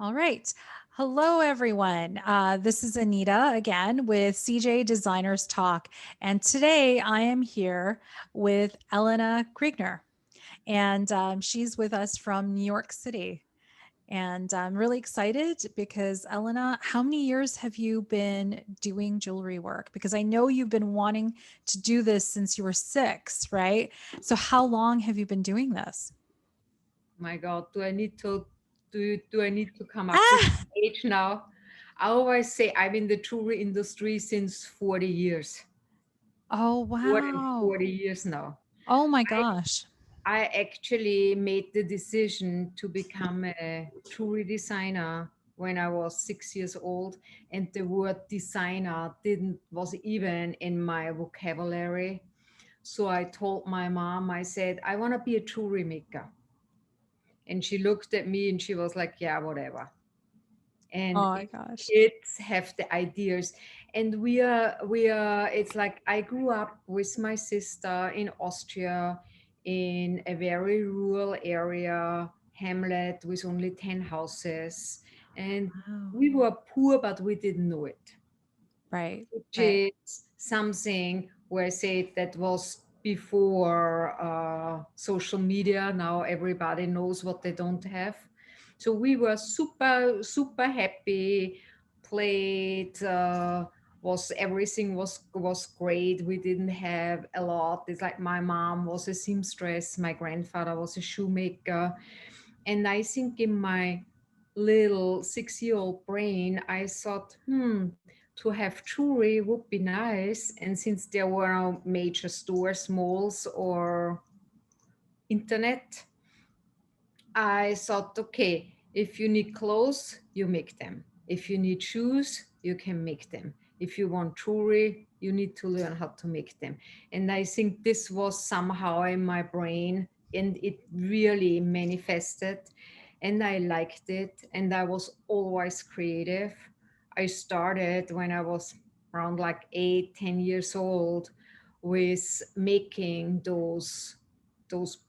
All right. Hello, everyone. This is Anita again with CJ Designers Talk. And today I am here with Elena Kriegner, and she's with us from New York City. And I'm really excited because, Elena, how many years have you been doing jewelry work? Because I know you've been wanting to do this since you were 6, right? So, how long have you been doing this? My God, do I need to come up with Ah, age now? I always say I'm in the jewelry industry since 40 years, oh, more than wow. 40 years now. Oh, my gosh. I actually made the decision to become a jewelry designer when I was 6 years old, and the word designer didn't was even in my vocabulary. So I told my mom, I said, I want to be a jewelry maker. And she looked at me and she was like, yeah, whatever. And Oh my gosh. kids have the ideas, and we are it's like I grew up with my sister in Austria, in a very rural area, hamlet with only 10 houses, and Wow. we were poor but we didn't know it, Right. which Right. is something where I say that was before social media. Now everybody knows what they don't have. So we were super, super happy, played, was everything was great. We didn't have a lot. It's like my mom was a seamstress, my grandfather was a shoemaker. And I think in my little 6-year-old brain, I thought, to have jewelry would be nice. And since there were no major stores, malls, or internet, I thought, okay, if you need clothes, you make them. If you need shoes, you can make them. If you want jewelry, you need to learn how to make them. And I think this was somehow in my brain, and it really manifested. And I liked it. And I was always creative. I started when I was around like 8, 10 years old with making those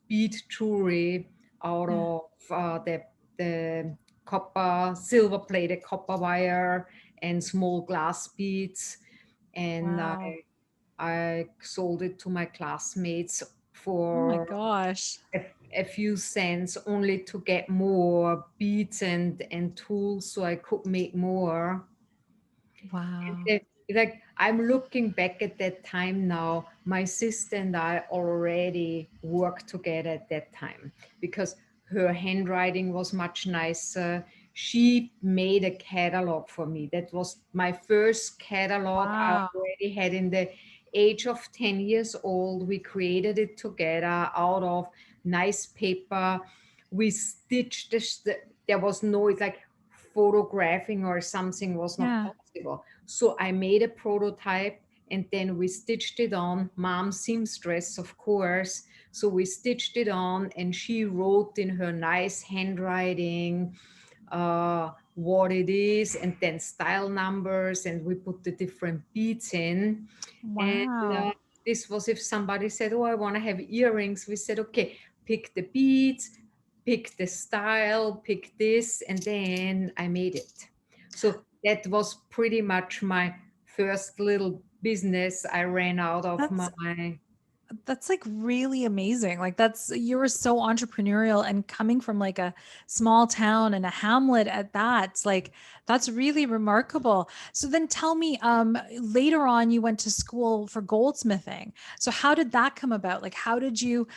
bead jewelry out Yeah. of the copper, silver plated copper wire and small glass beads. And Wow. I sold it to my classmates Oh my for gosh. a few cents, only to get more beads and tools so I could make more. Wow. And like I'm looking back at that time now, my sister and I already worked together at that time because her handwriting was much nicer. She made a catalog for me. That was my first catalog I Wow. already had in the age of 10 years old. We created it together out of nice paper. We stitched this, there was no, it's like photographing or something was not Yeah. possible. So I made a prototype and then we stitched it on. Mom seamstress, of course. So we stitched it on and she wrote in her nice handwriting what it is and then style numbers, and we put the different beads in. And Wow. this was if somebody said, oh, I want to have earrings. We said, okay, pick the beads, pick the style, pick this, and then I made it. So that was pretty much my first little business I ran out of That's my. That's like really amazing. Like that's you were so entrepreneurial and coming from like a small town and a hamlet at that. It's like that's really remarkable. So then tell me, later on you went to school for goldsmithing. So how did that come about? Like how did you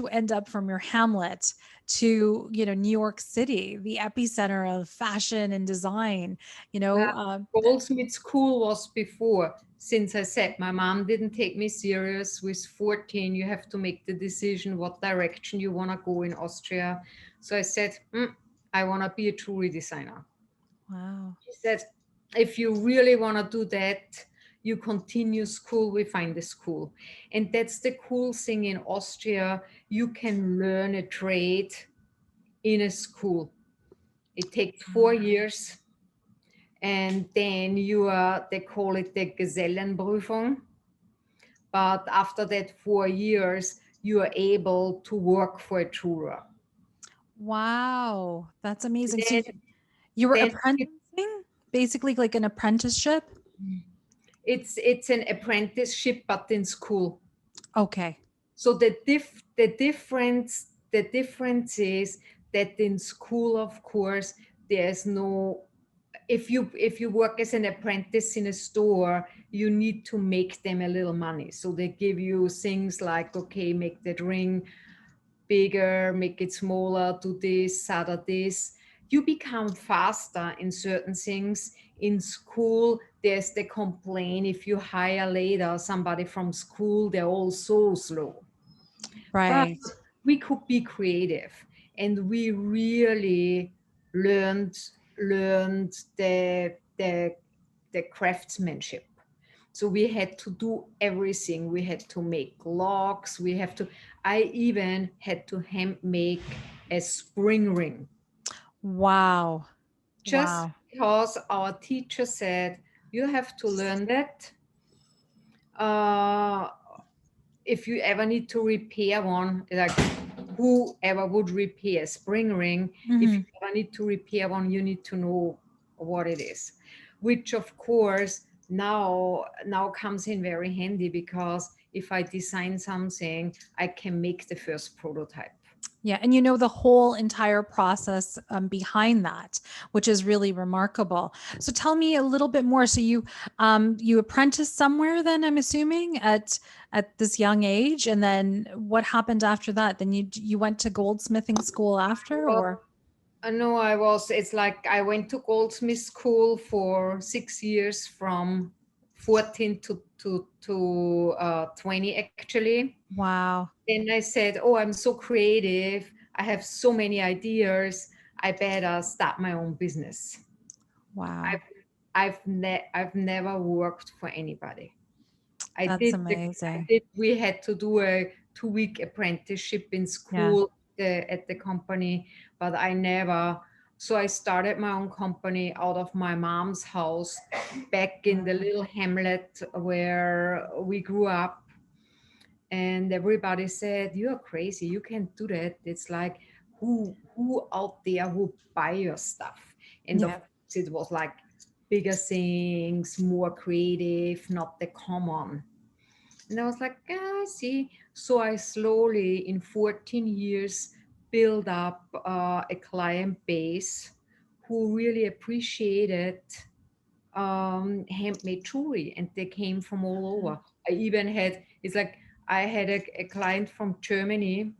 end up from your hamlet to, New York City, the epicenter of fashion and design, you Well, know? Goldsmith school was before. Since I said my mom didn't take me serious, with 14, you have to make the decision what direction you want to go in Austria. So I said, I want to be a jewelry designer. Wow. She said, if you really want to do that, you continue school, we find a school. And that's the cool thing in Austria. You can learn a trade in a school. It takes 4 years, and then you are, they call it the Gesellenprüfung. But after that 4 years, you are able to work for a jeweler. Wow, that's amazing. So Then, you, You were Then apprenticing, basically like an apprenticeship? it's an apprenticeship, but in school. Okay. So the difference is that in school, of course, there's no, if you work as an apprentice in a store, you need to make them a little money. So they give you things like, okay, make that ring bigger, make it smaller, do this, other this. You become faster in certain things. In school, there's the complaint, if you hire later somebody from school, they're all so slow. But Right. we could be creative, and we really learned learned the craftsmanship. So we had to do everything. We had to make locks. I even had to hand make a spring ring, Wow. just Wow. because our teacher said you have to learn that. Uh, if you ever need to repair one, like whoever would repair a spring ring, if Hmm. you ever need to repair one, you need to know what it is, which of course now comes in very handy, because if I design something, I can make the first prototype. Yeah, and you know the whole entire process behind that, which is really remarkable. So tell me a little bit more. So you apprenticed somewhere, then I'm assuming at this young age, and then what happened after that? Then you went to goldsmithing school after, Well, or no, it's like I went to goldsmith school for 6 years, from 14 to 20 actually. wow, Then I said, oh, I'm so creative. I have so many ideas. I better start my own business. wow, I've I've never worked for anybody. that's amazing. We had to do a 2 week apprenticeship in Yeah. school, at the company, but I never. So I started my own company out of my mom's house, back in the little hamlet where we grew up. And everybody said, you're crazy, you can't do that. It's like, who out there will buy your stuff? And of Yeah. course it was like bigger things, more creative, not the common. And I was like, I see. So I slowly, in 14 years, built up a client base who really appreciated handmade jewelry, and they came from all over. I even had, it's like, I had a client from Germany.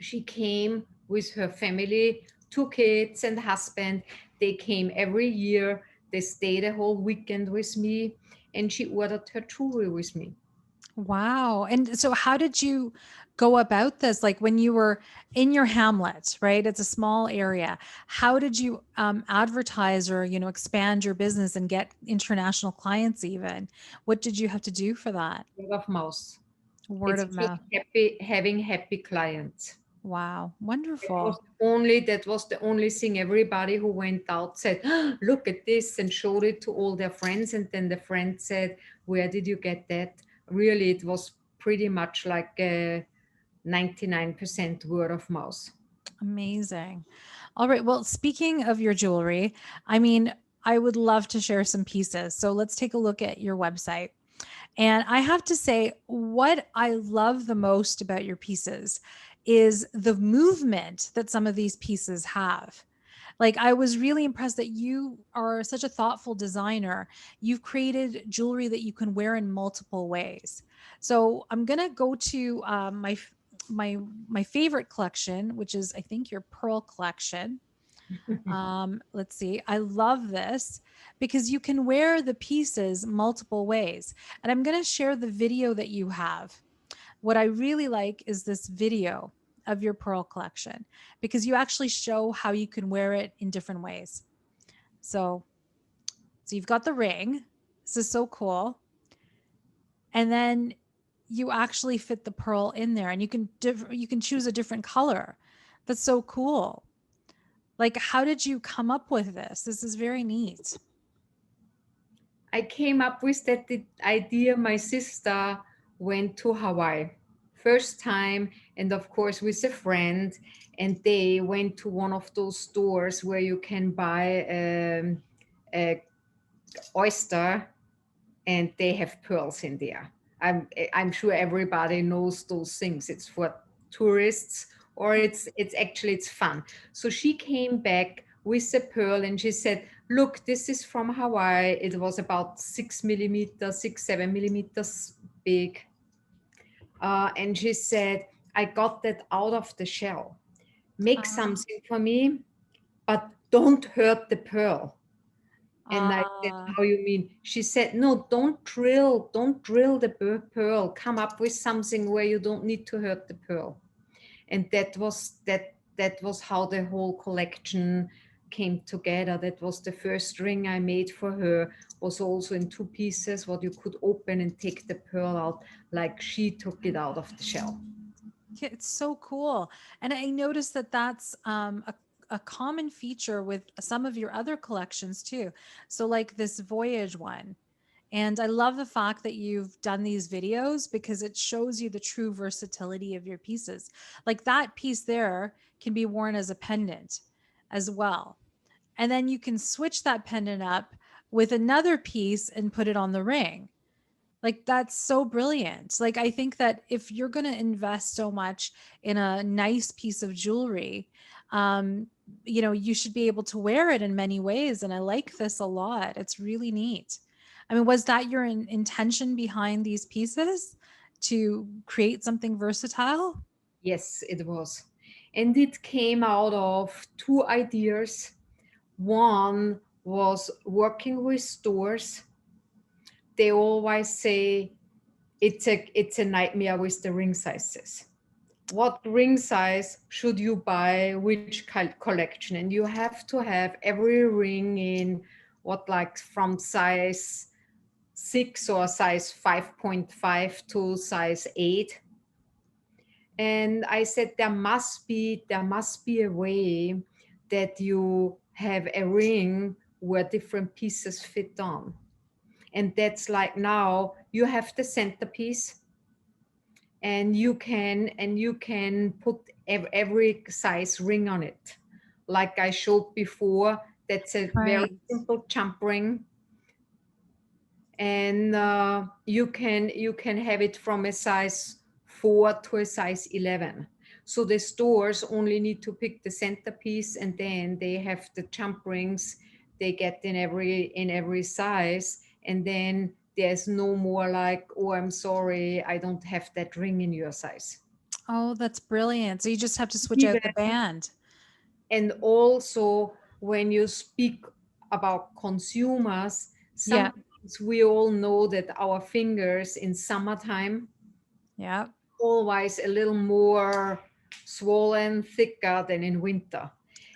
She came with her family, 2 kids and husband. They came every year. They stayed a whole weekend with me, and she ordered her jewelry with me. Wow. And so how did you go about this? Like when you were in your hamlet, right? It's a small area. How did you advertise or, expand your business and get international clients even? What did you have to do for that? Word of mouth. Word It's of just mouth. having happy clients. Wow. That was Wonderful. that was the only thing. Everybody who went out said, "Ah, look at this," and showed it to all their friends. And then the friend said, where did you get that? Really, it was pretty much like 99% word of mouth. Amazing. All right. Well, speaking of your jewelry, I mean, I would love to share some pieces. So let's take a look at your website. And I have to say, what I love the most about your pieces is the movement that some of these pieces have. Like, I was really impressed that you are such a thoughtful designer. You've created jewelry that you can wear in multiple ways. So I'm gonna go to my favorite collection, which is I think your pearl collection. Let's see. I love this because you can wear the pieces multiple ways. And I'm going to share the video that you have. What I really like is this video of your pearl collection because you actually show how you can wear it in different ways. So, so you've got the ring. This is so cool. And then you actually fit the pearl in there and you can choose a different color. That's so cool. Like, how did you come up with this? This is very neat. I came up with that idea. My sister went to Hawaii first time, and of course with a friend, and they went to one of those stores where you can buy a oyster, and they have pearls in there. I'm sure everybody knows those things. It's for tourists, or it's actually it's fun. So she came back with a pearl, and she said, "Look, this is from Hawaii. It was about 6 millimeters, 6, 7 millimeters big." And she said, "I got that out of the shell. Make Um, something for me, but don't hurt the pearl." And I said, uh, "How you mean?" She said, "No, don't drill the pearl. Come up with something where you don't need to hurt the pearl." And that was how the whole collection came together. That was the first ring I made for her, was also in two pieces, what you could open and take the pearl out, like she took it out of the shell. yeah, it's so cool. And I noticed that that's a common feature with some of your other collections too. So, like this Voyage one. And I love the fact that you've done these videos because it shows you the true versatility of your pieces. Like that piece there can be worn as a pendant as well. And then you can switch that pendant up with another piece and put it on the ring. Like that's so brilliant. Like I think that if you're going to invest so much in a nice piece of jewelry, um, you should be able to wear it in many ways. And I like this a lot. It's really neat. I mean, was that your intention behind these pieces to create something versatile? Yes, it was. And it came out of two ideas. One was working with stores. They always say it's a nightmare with the ring sizes. What ring size should you buy, which collection? And you have to have every ring in what, like from size 6 or size 5.5 to size 8. And I said there must be a way that you have a ring where different pieces fit on. And that's like, now you have the centerpiece, and you can put every size ring on it, like I showed before. That's a very Right. simple jump ring. And you can have it from a size 4 to a size 11. So the stores only need to pick the centerpiece, and then they have the jump rings they get in every size. And then there's no more like, "Oh, I'm sorry, I don't have that ring in your size." Oh, that's brilliant. So you just have to switch Even, out the band. and also, when you speak about consumers, Yeah. sometimes we all know that our fingers in summertime Yeah. always a little more swollen, thicker than in winter.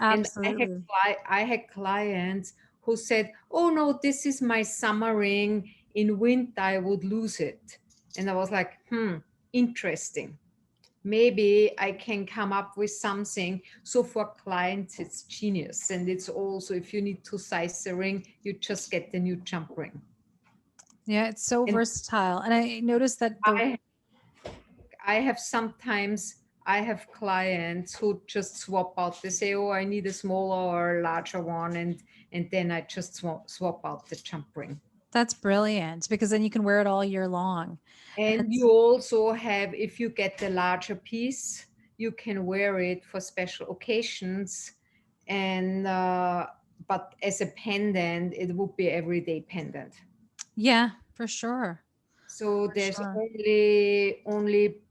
And Absolutely. I had clients who said, "Oh no, this is my summer ring. In winter, I would lose it." And I was like, interesting. Maybe I can come up with something. So for clients, it's genius. And it's also, if you need to size the ring, you just get the new jump ring. Yeah, it's so And versatile. And I noticed that the I I have sometimes I have clients who just swap out. They say, "Oh, I need a smaller or larger one," and then I just swap out the jump ring. that's brilliant because then you can wear it all year long. And And you also have, if you get the larger piece, you can wear it for special occasions. And but as a pendant, it would be everyday pendant. yeah, for sure. So For there's sure. only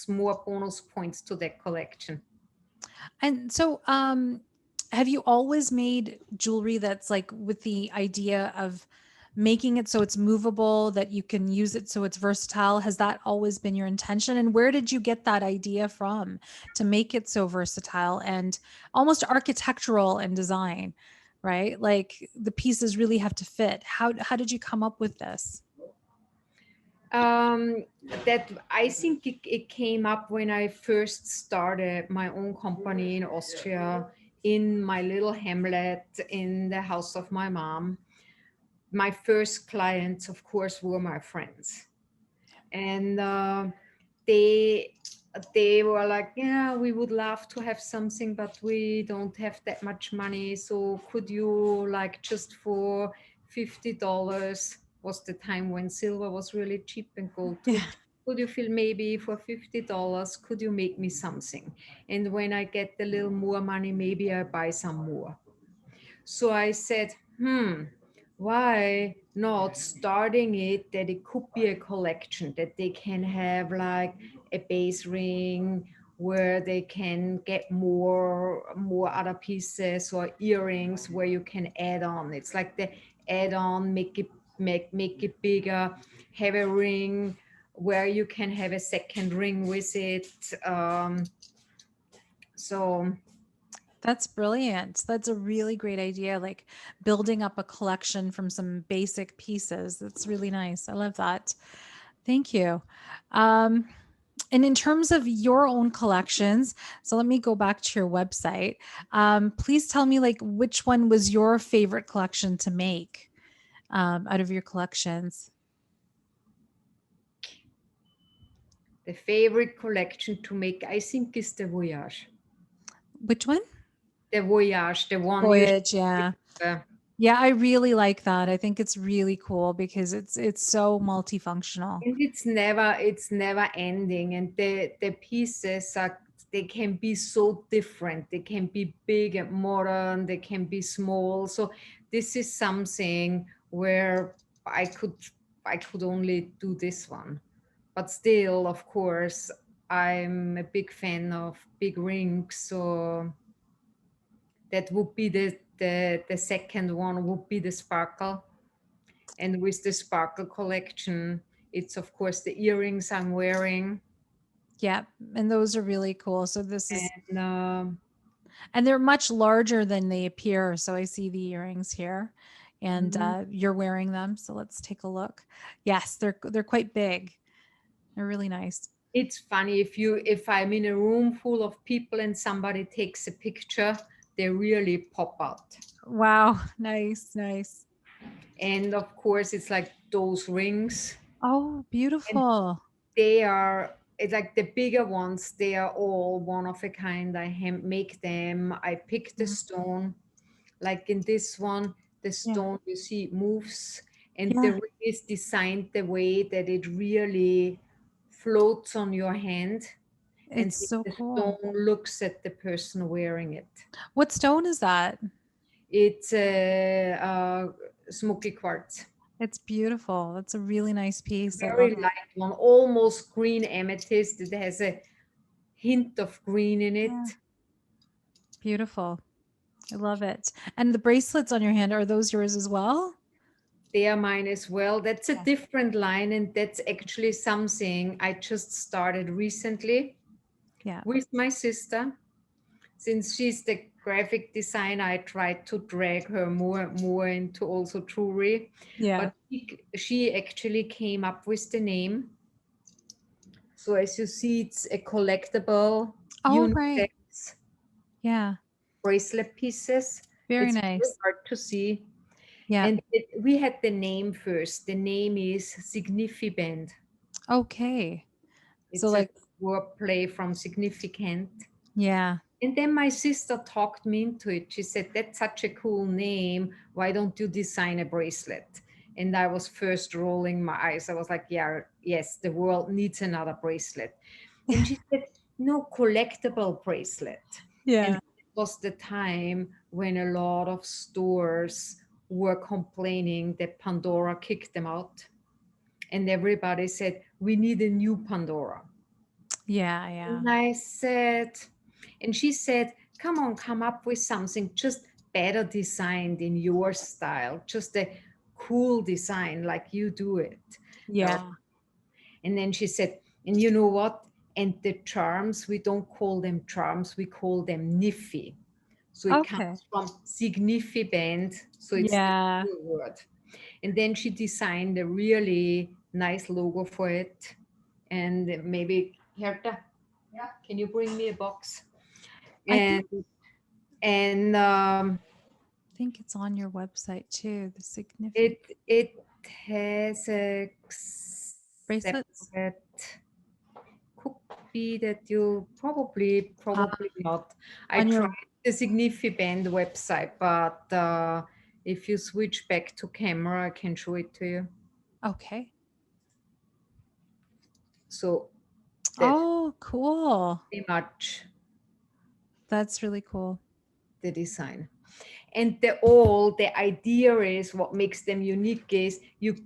more bonus points to that collection. And so have you always made jewelry that's like with the idea of making it so it's movable, that you can use it so it's versatile? Has that always been your intention? And where did you get that idea from to make it so versatile and almost architectural in design, right? Like the pieces really have to fit. How did you come up with this? Um, that I think it came up when I first started my own company in Austria, in my little hamlet in the house of my mom. My first clients, of course, were my friends. And they they were like, yeah, we would love to have something, but we don't have that much money. So could you, like, just for $50, was the time when silver was really cheap and gold too. Yeah. Could you feel maybe for $50, could you make me something? And when I get a little more money, maybe I buy some more. So I said, why not starting it that it could be a collection, that they can have like a base ring where they can get more other pieces, or earrings where you can add on. It's like the add on, make it bigger, have a ring where you can have a second ring with it. So That's brilliant. That's a really great idea. Like building up a collection from some basic pieces. That's really nice. I love that. Thank you. Um, and in terms of your own collections, so let me go back to your website. Please tell me, like, which one was your favorite collection to make out of your collections? the favorite collection to make, I think, is the Voyage. Which one? The Voyage, the one you. Voyage. Yeah. Uh, Yeah, I really like that. I think it's really cool because it's so multifunctional. and it's never ending, and the pieces are, they can be so different. They can be big and modern. They can be small. So this is something where I could I could only do this one, but still, of course, I'm a big fan of big rings. So that would be the second one would be the sparkle. And with the sparkle collection, it's of course the earrings I'm wearing. Yeah, and those are really cool. So this is And and they're much larger than they appear. So I see the earrings here and mhm. you're wearing them. So let's take a look. Yes, they're quite big. They're really nice. It's funny, if I'm in a room full of people and somebody takes a picture, they really pop out. Wow, nice, nice. And of course, it's like those rings, Oh, and beautiful. they are, it's like the bigger ones, they are all one of a kind. I make them, I pick the Mhm. stone. Like in this one, the Yeah. stone, you see, it moves, and the Yeah. ring is designed the way that it really floats on your hand, and It's so the cool. stone looks at the person wearing it. What stone is that? It's a smoky quartz, It's beautiful. That's a really nice piece. I love very it. light one, almost green amethyst. It has a hint of green in Yeah. it. Beautiful. I love it. And the bracelets on your hand, are those yours as well? They are mine as well. That's a Yeah. different line, and that's actually something I just started recently Yeah. with my sister. Since she's the graphic designer, I tried to drag her more into also jewelry. Yeah. But she actually came up with the name. So as you see, it's a collectible Oh, right. unisex Yeah. bracelet pieces. Very It's very nice. hard to see. Yeah. And we had the name first. The name is Signifiband. Okay. So It's a like, wordplay from significant. yeah. And then my sister talked me into it. She said, that's such a cool name. Why don't you design a bracelet? And I was first rolling my eyes. I was like, yeah, yes, the world needs another bracelet. And she said, no, collectible bracelet. And Yeah. it was the time when a lot of stores were complaining that Pandora kicked them out. And everybody said, we need a new Pandora. Yeah. Yeah. And I said, and she said, come on, come up with something just better designed in your style, just a cool design like you do it. Uh, Yeah. And then she said, and you know what? And the charms, we don't call them charms, we call them niffy. So it Okay. comes from significant. So it's the Yeah. real word. And then she designed a really nice logo for it. And maybe, Herta, yeah, can you bring me a box? I And and think it's on your website too. The significant it has a bracelets. separate be that you Uh, probably not. I on your, tried the Signifiband website, but if you switch back to camera, I can show it to you. okay. So that's Oh, cool. pretty much That's really cool. the design. And the idea is what makes them unique is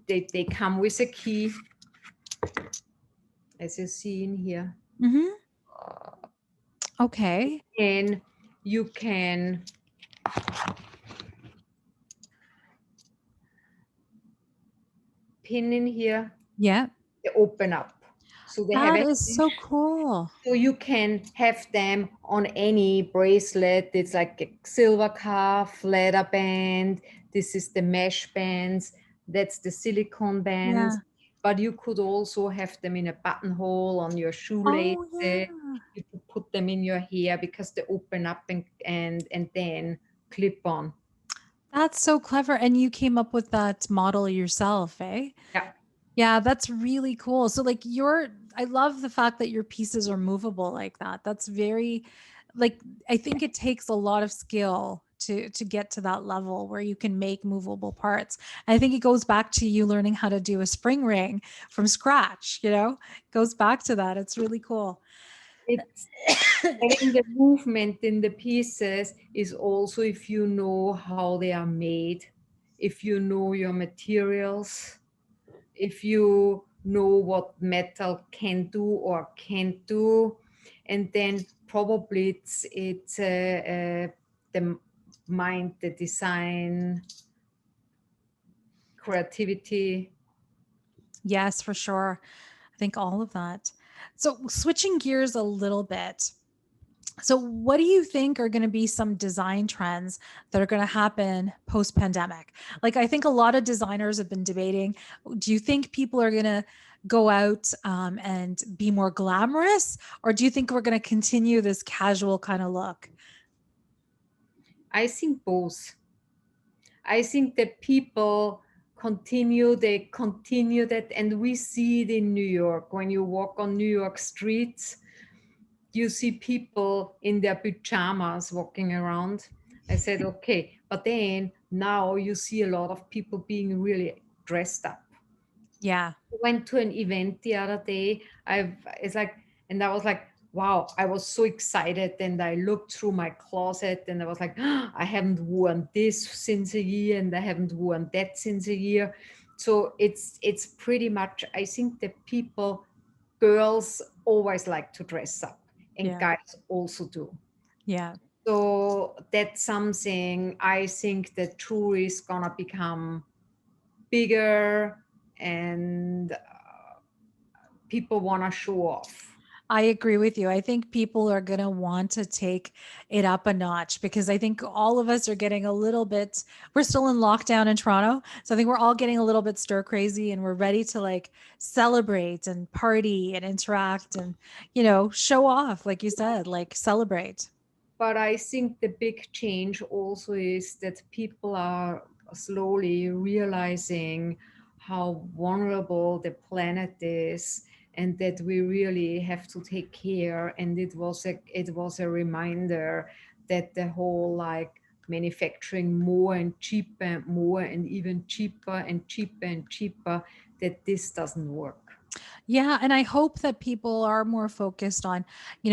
they come with a key, as you see in here. Hmm. Okay. And you can pin in here, Yeah. they open up. So they have That a is so hinge. cool. So you can have them on any bracelet. It's like a silver cuff, leather band. This is the mesh bands. That's the silicone bands. Yeah. But you could also have them in a buttonhole on your shoelaces. Oh, yeah. You could put them in your hair because they open up and then clip on. That's so clever. And you came up with that model yourself, eh? Yeah. Yeah, that's really cool. So like I love the fact that your pieces are movable like that. That's very like I think it takes a lot of skill to get to that level where you can make movable parts. I think it goes back to you learning how to do a spring ring from scratch, you know? It goes back to that. It's really cool. It's having the movement in the pieces is also if you know how they are made, if you know your materials, if you know what metal can do or can't do, and then probably it's the mind, the design, creativity. Yes, for sure. I think all of that. So switching gears a little bit. So, what do you think are going to be some design trends that are going to happen post pandemic? Like, I think a lot of designers have been debating, do you think people are going to go out and be more glamorous? Or do you think we're going to continue this casual kind of look? I think both. I think that people they continue that, and we see it in New York. When you walk on New York streets, you see people in their pajamas walking around. I said, okay, but then now you see a lot of people being really dressed up. Yeah. Went to an event the other day. It's like, and I was like, wow, I was so excited. And I looked through my closet and I was like, I haven't worn this since a year and I haven't worn that since a year. So it's pretty much, I think that girls always like to dress up and Yeah. guys also do. Yeah. So that's something I think that jewelry is gonna become bigger and people want to show off. I agree with you. I think people are going to want to take it up a notch because I think all of us are getting a little bit, we're still in lockdown in Toronto. So I think we're all getting a little bit stir crazy and we're ready to like celebrate and party and interact and, show off, like you said, like celebrate. But I think the big change also is that people are slowly realizing how vulnerable the planet is and that we really have to take care. And it was a reminder that the whole like manufacturing more and cheaper, more and even cheaper and cheaper and cheaper, that this doesn't work. Yeah, and I hope that people are more focused on,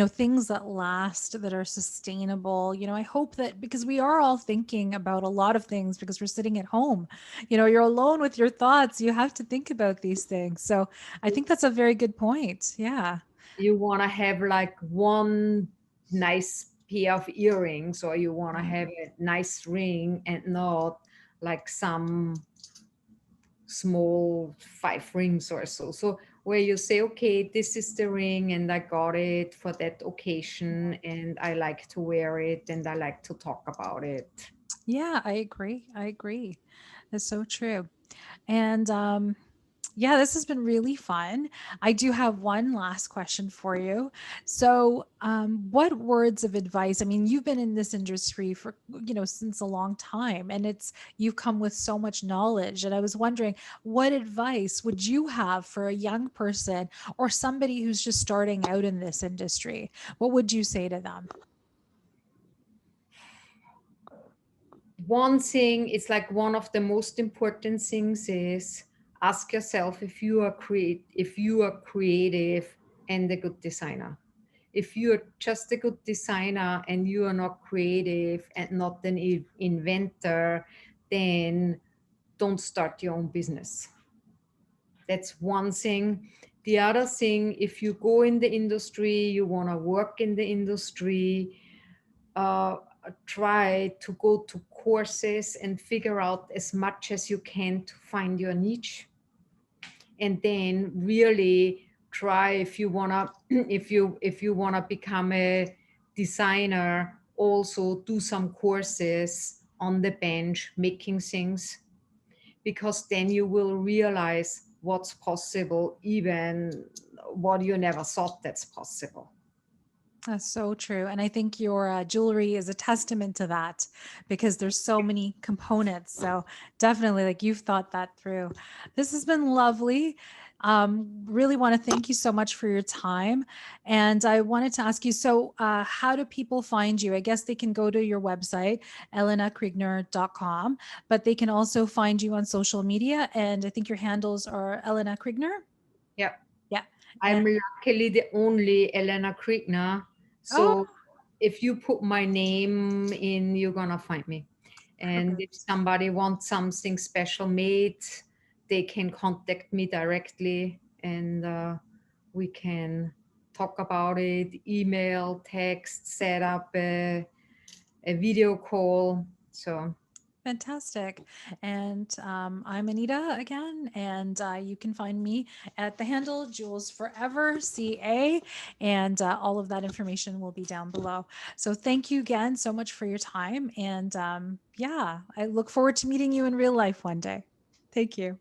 things that last, that are sustainable. I hope that because we are all thinking about a lot of things because we're sitting at home. You're alone with your thoughts. You have to think about these things. So I think that's a very good point. Yeah. You want to have like one nice pair of earrings, or you want to Yeah. have a nice ring and not like some small 5 rings or so. So where you say, okay, this is the ring and I got it for that occasion and I like to wear it and I like to talk about it. Yeah, I agree. I agree. That's so true. And Yeah, this has been really fun. I do have one last question for you. So, what words of advice? I mean, you've been in this industry for, since a long time, and you've come with so much knowledge. And I was wondering, what advice would you have for a young person or somebody who's just starting out in this industry? What would you say to them? One thing, it's like one of the most important things is ask yourself if you are creative and a good designer. If you're just a good designer and you are not creative and not an inventor, then don't start your own business. That's one thing. The other thing, if you go in the industry, you want to work in the industry, uh, try to go to courses and figure out as much as you can to find your niche, and then really try, if you want to if you want to become a designer, also do some courses on the bench making things, because then you will realize what's possible, even what you never thought that's possible. That's so true. And I think your jewelry is a testament to that because there's so many components. So definitely, like you've thought that through. This has been lovely. Really want to thank you so much for your time. And I wanted to ask you, so how do people find you? I guess they can go to your website, elenakriegner.com, but they can also find you on social media. And I think your handles are Elena Kriegner. Yeah, Yeah. I'm luckily the only Elena Kriegner. Oh, So if you put my name in, you're gonna find me. And if perfect. somebody wants something special made, they can contact me directly, and we can talk about it, email, text, set up a video call. So Fantastic. And I'm Anita again, and you can find me at the handle Jewels Forever CA, and all of that information will be down below. So thank you again so much for your time. And yeah, I look forward to meeting you in real life one day. Thank you.